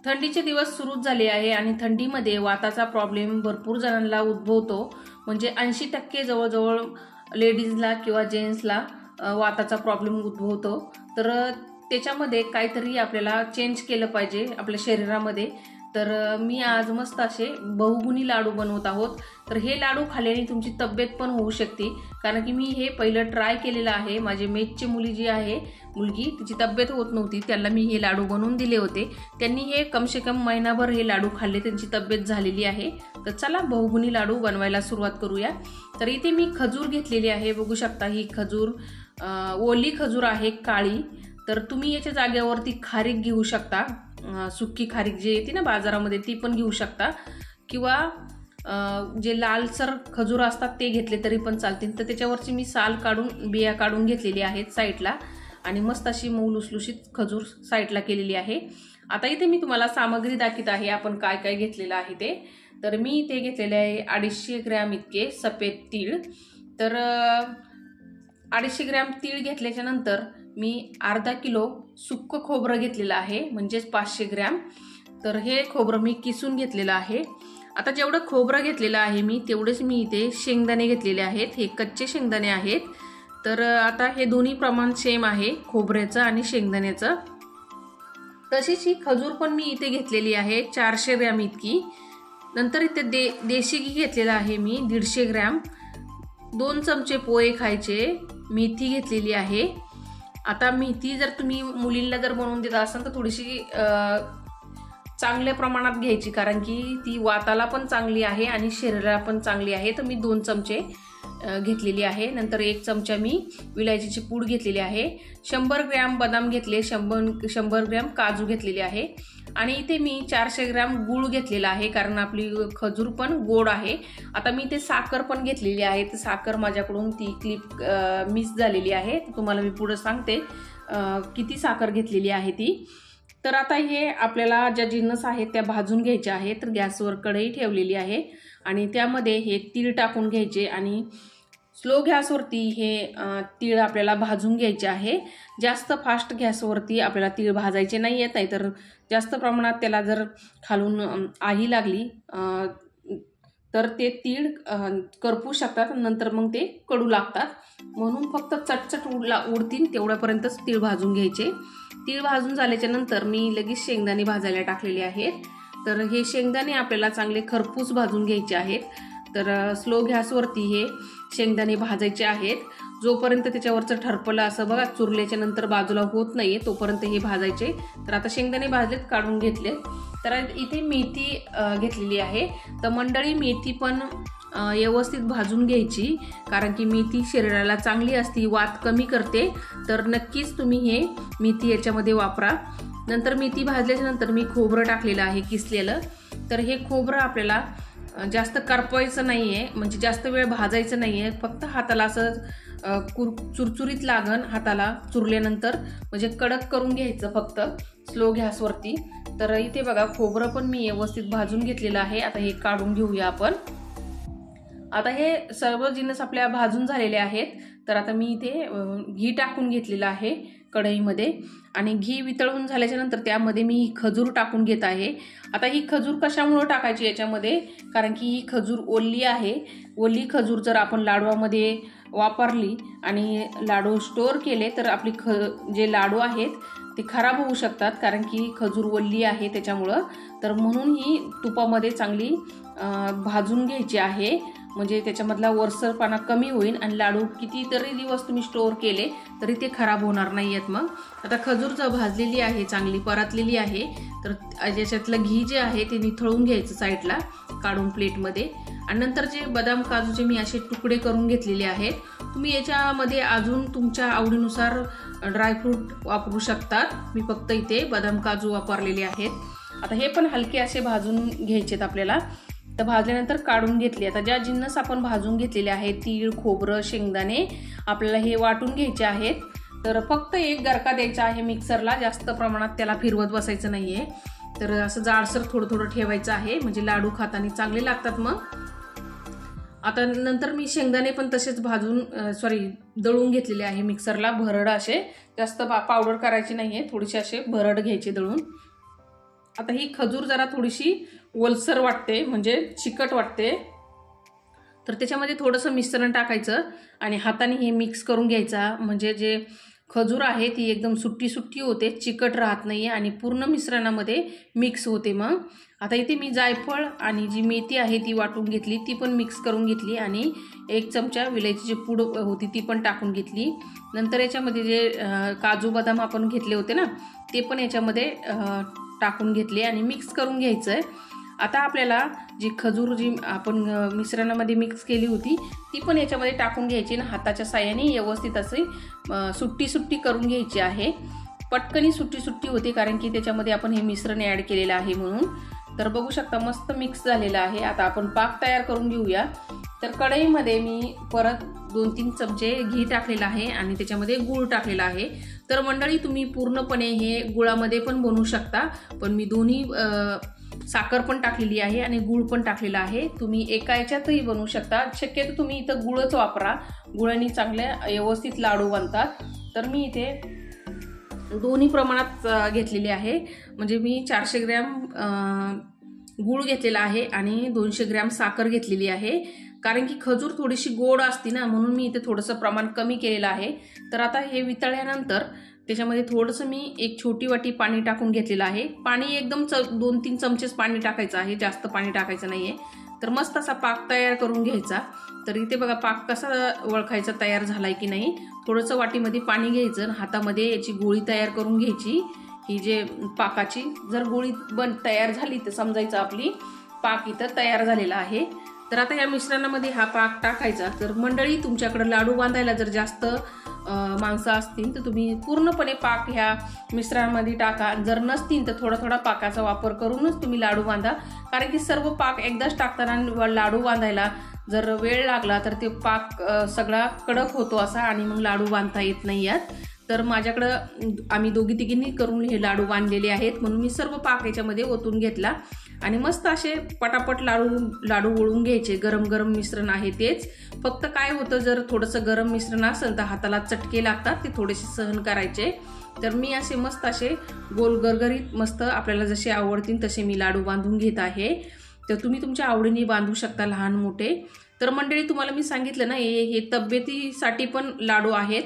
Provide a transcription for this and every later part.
थंडीचे दिवस सुरू झाले आहे आणि थंडीमध्ये वाताचा प्रॉब्लेम भरपूर जणांना उद्भवतो। म्हणजे 80% जवळजवळ लेडीजला किंवा जेंट्सला वाताचा प्रॉब्लेम उद्भवतो। तर त्याच्यामध्ये काहीतरी आपल्याला चेंज केलं पाहिजे आपल्या शरीरामध्ये। तर मी आज मस्त असे बहुगुणी लाडू बनवत आहोत। तर हे लाडू खाल्ल्याने तुमची तब्येत पण होऊ शकते, कारण की मी हे पहिलं ट्राय केलेलं आहे। माझे मेटची मुली जी आहे मुलगी, तिची तब्येत होत नव्हती, त्याला मी हे लाडू बनवून दिले होते। त्यांनी हे कम से कम महिनाभर हे लाडू खाल्ले, त्यांची तब्येत झालेली आहे। तर चला बहुगुणी लाडू बनवायला सुरुवात करूया। तर इथे मी खजूर घेतलेली आहे, बघू शकता ही खजूर ओली खजूर आहे काळी। तर तुम्ही याच्या जागेवरती खारीक घेऊ शकता, सुक्की खारीक जी येते ना बाजारामध्ये ती पण घेऊ शकता, किंवा जे लालसर खजूर असतात ते घेतले तरी पण चालतील। तर त्याच्यावरची मी साल काढून बिया काढून घेतलेली आहेत साईडला, आणि मस्त अशी मऊ लुसलुशीत खजूर साईडला केलेली आहे। आता इथे मी तुम्हाला सामग्री दाखवत आहे आपण काय काय घेतलेलं आहे ते। तर मी इथे घेतलेले आहे 250 ग्रॅम इतके सफेद तीळ। तर 250 ग्रॅम तीळ घेतल्याच्या नंतर मी अर्धा किलो सुक्क खोबरं घेतलेलं आहे, म्हणजेच 500 ग्रॅम। तर हे खोबरं मी किसून घेतलेलं आहे। आता जेवढं खोबरं घेतलेलं आहे मी तेवढेच मी इथे शेंगदाणे घेतलेले आहेत, हे कच्चे शेंगदाणे आहेत। तर आता हे दोन्ही प्रमाण सेम आहे, खोबऱ्याचं आणि शेंगदाण्याचं। तशीच ही खजूर पण मी इथे घेतलेली आहे 400 ग्रॅम इतकी। नंतर इथे देशी घी घेतलेला आहे मी 150 ग्रॅम। 2 चमचे पोहे खायचे, मेथी घेतलेली आहे। आता मेथी जर तुम्ही मुलींना जर बनवून देत असाल तर थोडीशी चांगल्या प्रमाणात घ्यायची, कारण की ती वाताला पण चांगली आहे आणि शरीराला पण चांगली आहे। तर मी 2 चमचे घेतलेली आहे। नंतर 1 चमचा मी विलायचीची पूड घेतलेली आहे। 100 ग्रॅम बदाम घेतले, 100 ग्रॅम काजू घेतलेले आहे। आणि इथे मी 400 ग्रॅम गूळ घेतलेला आहे, कारण आपली खजूर पण गोड आहे। आता मी इथे साखर पण घेतलेली आहे, तर साखर माझ्याकडून ती क्लिप मिस झालेली आहे, तुम्हाला मी पुढे सांगते किती साखर घेतलेली आहे ती। तर आता हे आपल्याला ज्या जिन्नस आहेत त्या भाजून घ्यायच्या आहेत। तर गॅसवर कढई ठेवलेली आहे आणि त्यामध्ये हे तीळ टाकून घ्यायचे आणि स्लो गॅसवरती हे तीळ आपल्याला भाजून घ्यायचे आहे। जास्त फास्ट गॅसवरती आपल्याला तीळ भाजायचे नाही आहेत, नाहीतर जास्त प्रमाणात त्याला जर खालून आगी लागली तर ते तीळ करपू शकतात, नंतर मग ते कडू लागतात। म्हणून फक्त चटचट उडतील तेवढ्यापर्यंतच तीळ भाजून घ्यायचे। तीळ भाजून झाल्याच्या नंतर मी लगेच शेंगदाणे भाजायला टाकलेले आहेत। तर हे शेंगदाणे आपल्याला चांगले खरपूस भाजून घ्यायचे आहेत। तर स्लो गॅसवरती हे शेंगदाणे भाजायचे आहेत, जोपर्यंत त्याच्यावरचं ठरपलं असं बघा चुरल्याच्या नंतर बाजूला होत नाहीये तोपर्यंत हे भाजायचे। तर आता शेंगदाणे भाजलेत, काढून घेतले। तर इथे मेथी घेतलेली आहे। तर मंडळी मेथी पण व्यवस्थित भाजून घ्यायची, कारण की मेथी शरीराला चांगली असते, वात कमी करते। तर नक्कीच तुम्ही हे मेथी याच्यामध्ये वापरा। नंतर मेथी भाजल्याच्या नंतर मी खोबरं टाकलेलं आहे किसलेलं। तर हे खोबरं आपल्याला जास्त करपवायचं नाहीये, म्हणजे जास्त वेळ भाजायचं नाहीये, फक्त हाताला असं चुरचुरीत लागन हाताला चुरल्यानंतर, म्हणजे कडक करून घ्यायचं फक्त स्लो गॅसवरती। तर इथे बघा खोबरं पण मी व्यवस्थित भाजून घेतलेलं आहे। आता हे काढून घेऊया आपण। आता हे सर्व जिन्नस आपल्या भाजून झालेले आहेत। तर आता मी इथे घी टाकून घेतलेलं आहे कढईमध्ये, आणि घी वितळून झाल्याच्या नंतर त्यामध्ये मी ही खजूर टाकून घेत आहे। आता ही खजूर कशामुळे टाकायची याच्यामध्ये, कारण की ही खजूर ओली आहे। ओली खजूर जर आपण लाडवामध्ये वापरली आणि लाडू स्टोअर केले तर आपली जे लाडू आहेत ते खराब होऊ शकतात, कारण की खजूर ओली आहे त्याच्यामुळं। तर म्हणून ही तुपामध्ये चांगली भाजून घ्यायची आहे, म्हणजे त्याच्यामधला वरसरपणा कमी होईल आणि लाडू कितीतरी दिवस तुम्ही स्टोअर केले तरी ते खराब होणार नाही आहेत। मग आता खजूर जर भाजलेली आहे, चांगली परतलेली आहे, तर याच्यातलं घी जे आहे ते निथळून घ्यायचं साईडला काढून प्लेटमध्ये। आणि नंतर जे बदाम काजूचे मी असे तुकडे करून घेतलेले आहेत। तुम्ही याच्यामध्ये अजून तुमच्या आवडीनुसार ड्रायफ्रूट वापरू शकतात, मी फक्त इथे बदाम काजू वापरलेले आहेत। आता हे पण हलके असे भाजून घ्यायचेत आपल्याला। तर भाजल्यानंतर काढून घेतले। आता ज्या जिन्नस आपण भाजून घेतलेले आहेत, तीळ, खोबरं, शेंगदाणे, आपल्याला हे वाटून घ्यायचे आहेत। तर फक्त एक गरका द्यायचा आहे मिक्सरला, जास्त प्रमाणात त्याला फिरवत बसायचं नाहीये। तर असं जाडसर थोडं थोडं ठेवायचं आहे, म्हणजे लाडू खाताना चांगले लागतात। मग आता नंतर मी शेंगदाणे पण तसेच भाजून दळून घेतलेले आहे मिक्सरला, भरड असे, जास्त पावडर करायची नाहीये, थोडेसे असे भरड घ्यायचे दळून। आता ही खजूर जरा थोडीशी ओलसर वाटते, म्हणजे चिकट वाटते, तर त्याच्यामध्ये थोडंसं मिश्रण टाकायचं आणि हाताने हे मिक्स करून घ्यायचा, म्हणजे जे खजूर आहे ती एकदम सुट्टी सुट्टी होते, चिकट राहत नाही आणि पूर्ण मिश्रणामध्ये मिक्स होते. मग आता इथे मी जायफळ आणि जी मेथी आहे ती वाटून घेतली, ती पण मिक्स करून घेतली आणि 1 चमचा विलायचीची पूड होती ती पण टाकून घेतली. नंतर याच्यामध्ये जे काजू बदाम आपण घेतले होते ना, ते पण याच्यामध्ये टाकून घेतले आणि मिक्स करून घ्यायचं आहे. आता आपल्याला जी खजूर जी आपण मिश्रणामध्ये मिक्स केली होती ती पण याच्यामध्ये टाकून घ्यायची आणि हाताच्या साहाय्याने व्यवस्थित असे सुट्टी सुट्टी करून घ्यायची आहे. पटकनी सुट्टी सुट्टी होते कारण की त्याच्यामध्ये आपण हे मिश्रण ॲड केलेलं आहे म्हणून. तर बघू शकता मस्त मिक्स झालेलं आहे. आता आपण पाक तयार करून घेऊया. तर कढईमध्ये मी परत 2-3 चमचे घी टाकलेलं आहे आणि त्याच्यामध्ये गूळ टाकलेला आहे. तर मंडळी तुम्ही पूर्णपणे हे गुळामध्ये पण बनवू शकता, पण मी दोन्ही साखर पण टाकलेली आहे आणि गूळ पण टाकलेला आहे. तुम्ही एका याच्यातही बनवू शकता. शक्यतो तुम्ही इथं गुळच वापरा, गुळाने चांगले व्यवस्थित लाडू बनतात. तर मी इथे दोन्ही प्रमाणात घेतलेले आहे, म्हणजे मी 400 ग्रॅम गूळ घेतलेला आहे आणि 200 ग्रॅम साखर घेतलेली आहे. कारण की खजूर थोडीशी गोड असते ना, म्हणून मी इथे थोडंसं प्रमाण कमी केलेलं आहे. तर आता हे वितळल्यानंतर त्याच्यामध्ये थोडंसं मी 1 छोटी वाटी पाणी टाकून घेतलेलं आहे. पाणी एकदम 2-3 चमचेच पाणी टाकायचं आहे, जास्त पाणी टाकायचं नाही आहे. तर मस्त असा पाक तयार करून घ्यायचा. तर इथे बघा पाक कसा ओळखायचा तयार झालाय की नाही. थोडंसं वाटीमध्ये पाणी घ्यायचं आणि हातामध्ये याची गोळी तयार करून घ्यायची. ही जे पाकाची जर गोळी तयार झाली तर समजायचं आपली पाक इथं तयार झालेला आहे. तर आता या मिश्रणामध्ये हा पाक टाकायचा. तर मंडळी तुमच्याकडे लाडू बांधायला जर जास्त माणसं असतील तर तुम्ही पूर्णपणे पाक ह्या मिश्रणामध्ये टाका. जर नसतील तर थोडा थोडा पाकाचा वापर करूनच तुम्ही लाडू बांधा. कारण की सर्व पाक एकदाच टाकताना लाडू बांधायला जर वेळ लागला तर ते पाक सगळा कडक होतो असा आणि मग लाडू बांधता येत नाही यात. तर माझ्याकडं आम्ही दोघी तिघींनी करून हे लाडू बांधलेले आहेत, म्हणून मी सर्व पाक याच्यामध्ये ओतून घेतला आणि मस्त असे पटापट लाडू वळून घ्यायचे. गरम गरम मिश्रण आहे तेच. फक्त काय होतं, जर थोडंसं गरम मिश्रण असेल तर हाताला चटके लागतात, ते थोडेसे सहन करायचे. तर मी असे मस्त असे गोल गरगरीत मस्त आपल्याला जसे आवडतील तसे मी लाडू बांधून घेत आहे. तर तुम्ही तुमच्या आवडीने बांधू शकता, लहान मोठे. तर मंडळी तुम्हाला मी सांगितलं ना, हे तब्येतीसाठी पण लाडू आहेत.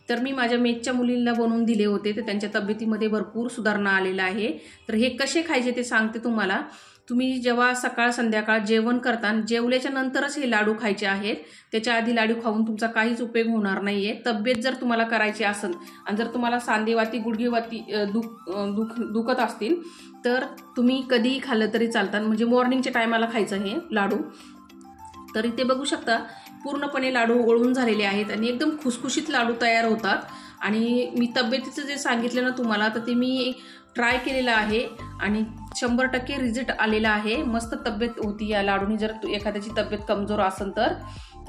तर मी माझ्या मेचच्या मुलींना बनवून दिले होते, तर त्यांच्या तब्येतीमध्ये भरपूर सुधारणा आलेला आहे. तर हे कसे खायचे ते सांगते तुम्हाला. तुम्ही जेव्हा सकाळ संध्याकाळ जेवण करता, जेवल्याच्या नंतरच हे लाडू खायचे आहेत. त्याच्या आधी लाडू खाऊन तुमचा काहीच उपयोग होणार नाहीये. तब्येत जर तुम्हाला करायची असेल आणि जर तुम्हाला सांधेवाती गुडघेवाती दुखत असतील तर तुम्ही कधीही खाल्लं तरी चालतात, म्हणजे मॉर्निंगच्या टायमाला खायचं हे लाडू. तर इथे बघू शकता पूर्णपणे लाडू वळून झालेले आहेत आणि एकदम खुसखुशीत लाडू तयार होतात. आणि मी तब्येतीचं जे सांगितलं ना तुम्हाला, तर ते मी ट्राय केलेलं आहे आणि 100% रिझल्ट आलेला आहे. मस्त तब्येत होती या लाडूनी, जर एखाद्याची तब्येत कमजोर असेल तर.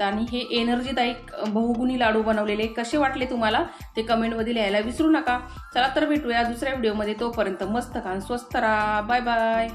आणि हे एनर्जीदायक बहुगुणी लाडू बनवलेले कसे वाटले तुम्हाला ते कमेंटमध्ये लिहायला विसरू नका. चला तर भेटूया दुसऱ्या व्हिडिओमध्ये. तोपर्यंत मस्त खा, स्वस्त राहा. Bye bye.